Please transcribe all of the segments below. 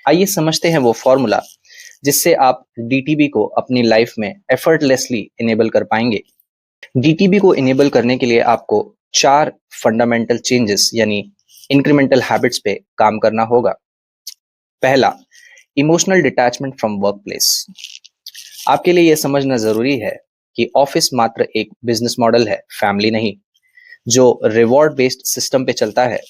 आइए समझते हैं वो फॉर्मूला जिससे आप डीटीबी को अपनी लाइफ में एफर्टलेसली इनेबल कर पाएंगे। डीटीबी को इनेबल करने के लिए आपको 4 फंडामेंटल चेंजेस यानी इंक्रीमेंटल हैबिट्स पे काम करना होगा। पहला, emotional detachment from work place. आपके लिए यह समझना जरूरी है कि ऑफिस मात्र एक बिजनेस मॉडल है, फैमिली नहीं, जो रिवॉर्ड बेस्ड सिस्टम पे चलता है।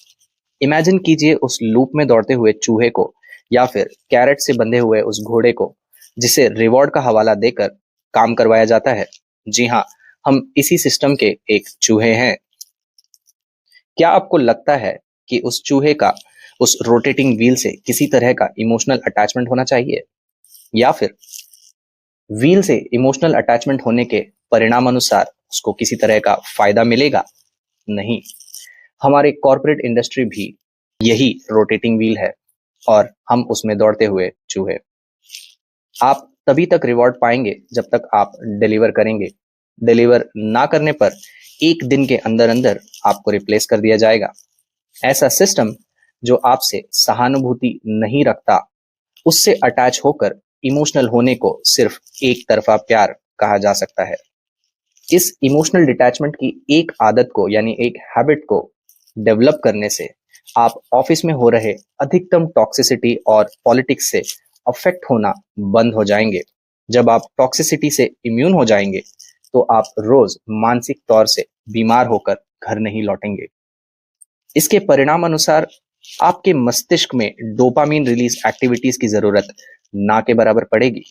इमेजिन कीजिए उस लूप में दौड़ते हुए चूहे को या फिर कैरेट से बंधे हुए उस घोड़े को जिसे रिवॉर्ड का हवाला देकर काम करवाया जाता है। जी हाँ, हम इसी सिस्टम के एक चूहे हैं। क्या आपको लगता है कि उस चूहे का उस रोटेटिंग व्हील से किसी तरह का इमोशनल अटैचमेंट होना चाहिए, या फिर व्हील से इमोशनल अटैचमेंट होने के परिणाम अनुसार उसको किसी तरह का फायदा मिलेगा? नहीं। हमारे कॉर्पोरेट इंडस्ट्री भी यही रोटेटिंग व्हील है और हम उसमें दौड़ते हुए चूहे। आप तभी तक रिवॉर्ड पाएंगे जब तक आप डिलीवर करेंगे। डिलीवर ना करने पर 1 दिन के अंदर अंदर आपको रिप्लेस कर दिया जाएगा। ऐसा सिस्टम जो आपसे सहानुभूति नहीं रखता, उससे अटैच होकर इमोशनल होने को सिर्फ एक तरफा प्यार कहा जा सकता है। इस इमोशनल डिटैचमेंट की एक आदत को यानी एक हैबिट को डेवलप करने से आप ऑफिस में हो रहे अधिकतम टॉक्सिसिटी और पॉलिटिक्स से अफेक्ट होना बंद हो जाएंगे। जब आप टॉक्सिसिटी से इम्यून हो जाएंगे तो आप रोज मानसिक तौर से बीमार होकर घर नहीं लौटेंगे। इसके परिणाम अनुसार आपके मस्तिष्क में डोपामीन रिलीज एक्टिविटीज की जरूरत ना के बराबर पड़ेगी।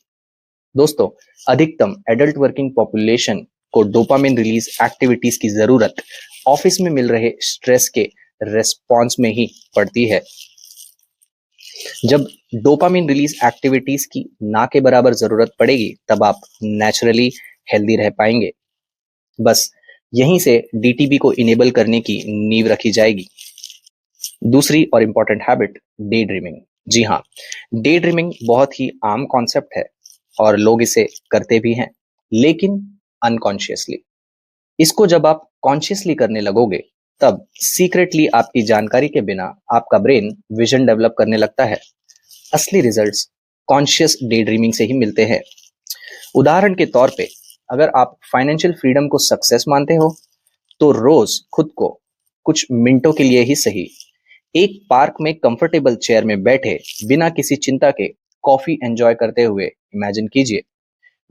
दोस्तों, अधिकतम एडल्ट वर्किंग पॉपुलेशन को डोपामिन रिलीज एक्टिविटीज की जरूरत ऑफिस में मिल रहे स्ट्रेस के रेस्पॉन्स में ही पड़ती है। जब डोपामिन रिलीज एक्टिविटीज की ना के बराबर जरूरत पड़ेगी तब आप नेचुरली हेल्दी रह पाएंगे। बस यहीं से डीटीबी को इनेबल करने की नींव रखी जाएगी। दूसरी और इंपॉर्टेंट हैबिट, डे ड्रीमिंग। जी हाँ, डे ड्रीमिंग बहुत ही आम कॉन्सेप्ट है और लोग इसे करते भी हैं, लेकिन अनकॉन्शियसली। इसको जब आप कॉन्शियसली करने लगोगे तब सीक्रेटली आपकी जानकारी के बिना आपका ब्रेन विजन डेवलप करने लगता है। असली रिजल्ट्स कॉन्शियस डे ड्रीमिंग से ही मिलते हैं। उदाहरण के तौर पे, अगर आप फाइनेंशियल फ्रीडम को सक्सेस मानते हो तो रोज खुद को कुछ मिनटों के लिए ही सही एक पार्क में कंफर्टेबल चेयर में बैठे बिना किसी चिंता के कॉफी एंजॉय करते हुए इमेजिन कीजिए।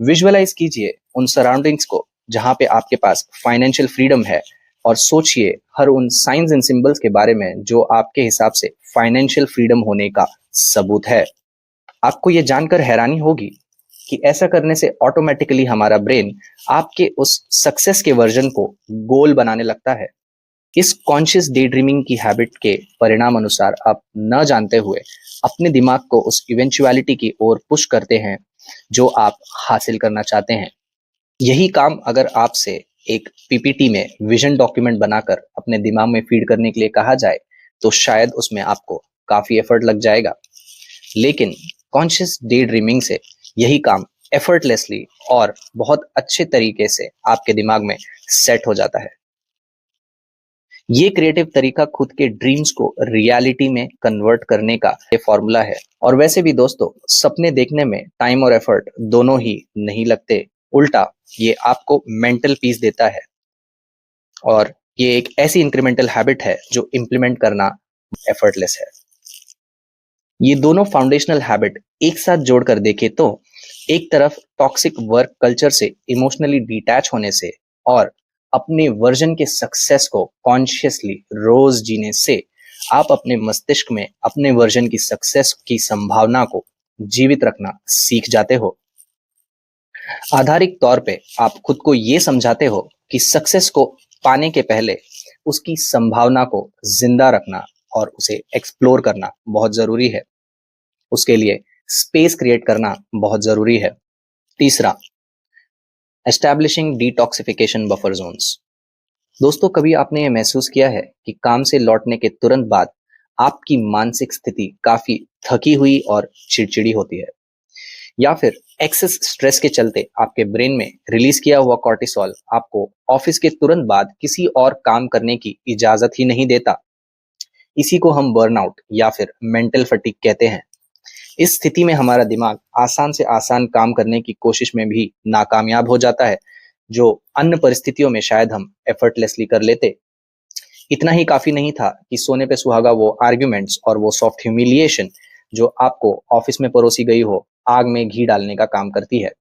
विजुअलाइज कीजिए उन सराउंडिंग्स को जहां पे आपके पास फाइनेंशियल फ्रीडम है और सोचिए हर उन साइंस एंड सिंबल्स के बारे में जो आपके हिसाब से फाइनेंशियल फ्रीडम होने का सबूत है। आपको ये जानकर हैरानी होगी कि ऐसा करने से ऑटोमेटिकली हमारा ब्रेन आपके उस सक्सेस के वर्जन को गोल बनाने लगता है। इस कॉन्शियस डे ड्रीमिंग की हैबिट के परिणाम अनुसार आप न जानते हुए अपने दिमाग को उस इवेंचुअलिटी की ओर पुश करते हैं जो आप हासिल करना चाहते हैं। यही काम अगर आपसे एक पीपीटी में विजन डॉक्यूमेंट बनाकर अपने दिमाग में फीड करने के लिए कहा जाए तो शायद उसमें आपको काफी एफर्ट लग जाएगा, लेकिन कॉन्शियस डे ड्रीमिंग से यही काम एफर्टलेसली और बहुत अच्छे तरीके से आपके दिमाग में सेट हो जाता है। ये क्रिएटिव तरीका खुद के ड्रीम्स को रियलिटी में कन्वर्ट करने का ये फॉर्मूला है। और वैसे भी दोस्तों, सपने देखने में टाइम और एफर्ट दोनों ही नहीं लगते, उल्टा ये आपको मेंटल पीस देता है। और ये एक ऐसी इंक्रीमेंटल हैबिट है जो इम्प्लीमेंट करना एफर्टलेस है। ये दोनों फाउंडेशनल हैबिट एक साथ जोड़कर देखें तो एक तरफ टॉक्सिक वर्क कल्चर से इमोशनली डिटैच होने से और अपने वर्जन के सक्सेस को कॉन्शियसली रोज जीने से आप अपने मस्तिष्क में अपने वर्जन की सक्सेस की संभावना को जीवित रखना सीख जाते हो। आधारिक तौर पे आप खुद को ये समझाते हो कि सक्सेस को पाने के पहले उसकी संभावना को जिंदा रखना और उसे एक्सप्लोर करना बहुत जरूरी है। उसके लिए स्पेस क्रिएट करना बहुत जरूरी है। तीसरा, एस्टैब्लिशिंग डिटॉक्सिफिकेशन बफर जोन्स। दोस्तों, कभी आपने ये महसूस किया है कि काम से लौटने के तुरंत बाद आपकी मानसिक स्थिति काफी थकी हुई और चिड़चिड़ी होती है, या फिर एक्सेस स्ट्रेस के चलते आपके ब्रेन में रिलीज किया हुआ कॉर्टिसोल आपको ऑफिस के तुरंत बाद किसी और काम करने की इजाजत ही नहीं देता। इसी को हम बर्नआउट या फिर मेंटल फटीग कहते हैं। इस स्थिति में हमारा दिमाग आसान से आसान काम करने की कोशिश में भी नाकामयाब हो जाता है, जो अन्य परिस्थितियों में शायद हम एफर्टलेसली कर लेते। इतना ही काफी नहीं था कि सोने पे सुहागा वो आर्ग्यूमेंट्स और वो सॉफ्ट ह्यूमिलिएशन जो आपको ऑफिस में परोसी गई हो, आग में घी डालने का काम करती है।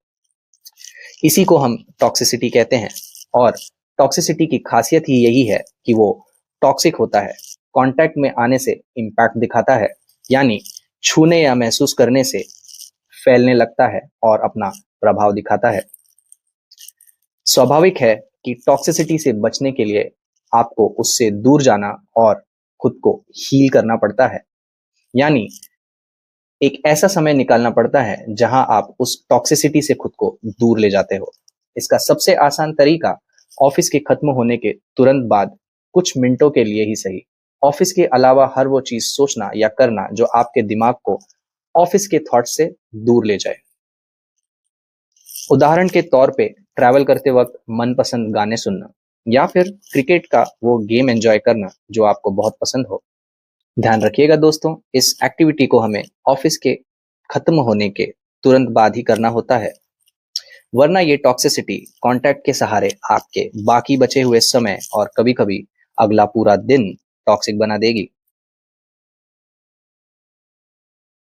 इसी को हम टॉक्सिसिटी कहते हैं, और टॉक्सिसिटी की खासियत ही यही है कि वो टॉक्सिक होता है, कांटेक्ट में आने से इम्पैक्ट दिखाता है, यानी छूने या महसूस करने से फैलने लगता है और अपना प्रभाव दिखाता है। स्वाभाविक है कि टॉक्सिसिटी से बचने के लिए आपको उससे दूर जाना और खुद को हील करना पड़ता है, यानी एक ऐसा समय निकालना पड़ता है जहां आप उस टॉक्सिसिटी से खुद को दूर ले जाते हो। इसका सबसे आसान तरीका ऑफिस के खत्म होने के तुरंत बाद कुछ मिनटों के लिए ही सही, ऑफिस के अलावा हर वो चीज सोचना या करना जो आपके दिमाग को ऑफिस के थॉट से दूर ले जाए। उदाहरण के तौर पे ट्रैवल करते वक्त मनपसंद गाने सुनना, या फिर क्रिकेट का वो गेम एंजॉय करना जो आपको बहुत पसंद हो। ध्यान रखिएगा दोस्तों, इस एक्टिविटी को हमें ऑफिस के खत्म होने के तुरंत बाद ही करना होता है, वरना ये टॉक्सिसिटी कांटेक्ट के सहारे आपके बाकी बचे हुए समय और कभी-कभी अगला पूरा दिन टॉक्सिक बना देगी।